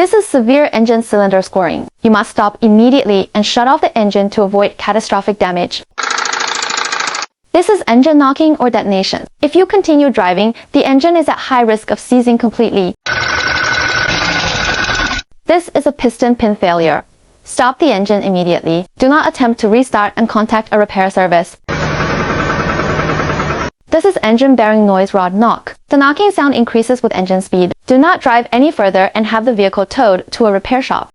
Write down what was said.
This is severe engine cylinder scoring. You must stop immediately and shut off the engine to avoid catastrophic damage. This is engine knocking or detonation. If you continue driving, the engine is at high risk of seizing completely. This is a piston pin failure. Stop the engine immediately. Do not attempt to restart and contact a repair service. This is engine bearing noise rod knock. The knocking sound increases with engine speed. Do not drive any further and have the vehicle towed to a repair shop.